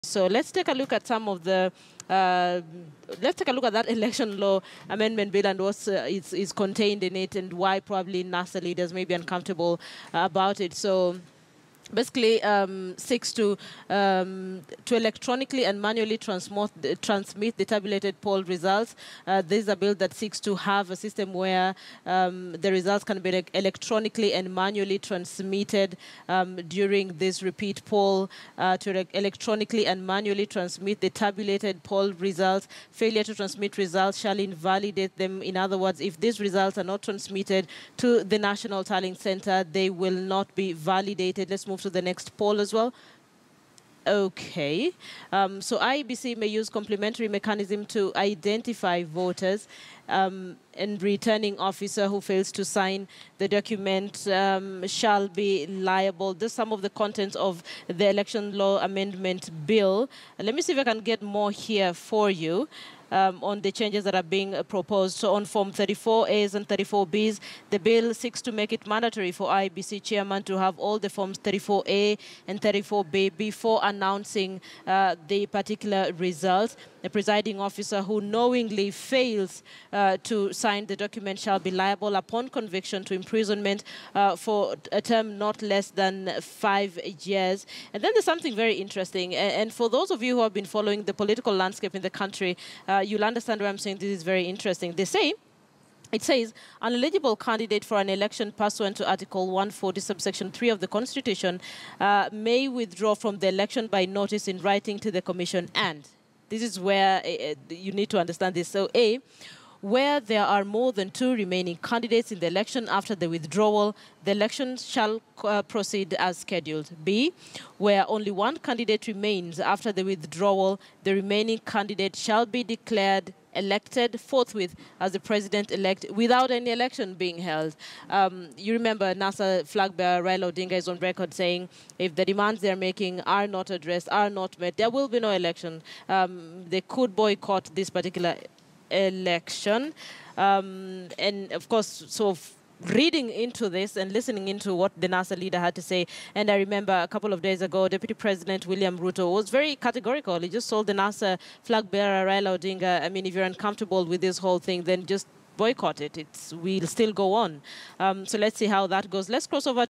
So let's take a look at some of the let's take a look at that election law amendment bill and what is contained in it, and why probably NASA leaders may be uncomfortable about it. So basically seeks to electronically and manually transmit the tabulated poll results. This is a bill that seeks to have a system where the results can be electronically and manually transmitted during this repeat poll, to electronically and manually transmit the tabulated poll results. Failure to transmit results shall invalidate them. In other words, if these results are not transmitted to the National Tallying Center, they will not be validated. Let's move to the next poll as well. Okay, so IEBC may use complementary mechanism to identify voters, and returning officer who fails to sign the document shall be liable. This is some of the contents of the election law amendment bill. Let me see if I can get more here for you. On the changes that are being proposed. So on Form 34As and 34Bs, the bill seeks to make it mandatory for IEBC chairman to have all the Forms 34A and 34B before announcing the particular results. The presiding officer who knowingly fails to sign the document shall be liable upon conviction to imprisonment for a term not less than 5 years. And then there's something very interesting. And for those of you who have been following the political landscape in the country, you'll understand why I'm saying this is very interesting. It says, an eligible candidate for an election pursuant to Article 140, subsection 3 of the Constitution may withdraw from the election by notice in writing to the Commission. And this is where you need to understand this. So A, where there are more than 2 remaining candidates in the election after the withdrawal, the election shall proceed as scheduled. B, where only 1 candidate remains after the withdrawal, the remaining candidate shall be declared elected forthwith as the president-elect without any election being held. You remember NASA flag bearer Raila Odinga is on record saying if the demands they're making are not addressed, are not met, there will be no election. They could boycott this particular election. And of course, so reading into this and listening into what the NASA leader had to say, and I remember a couple of days ago, Deputy President William Ruto was very categorical. He just told the NASA flag bearer Raila Odinga, I mean, if you're uncomfortable with this whole thing, then just boycott it. We'll still go on. So let's see how that goes. Let's cross over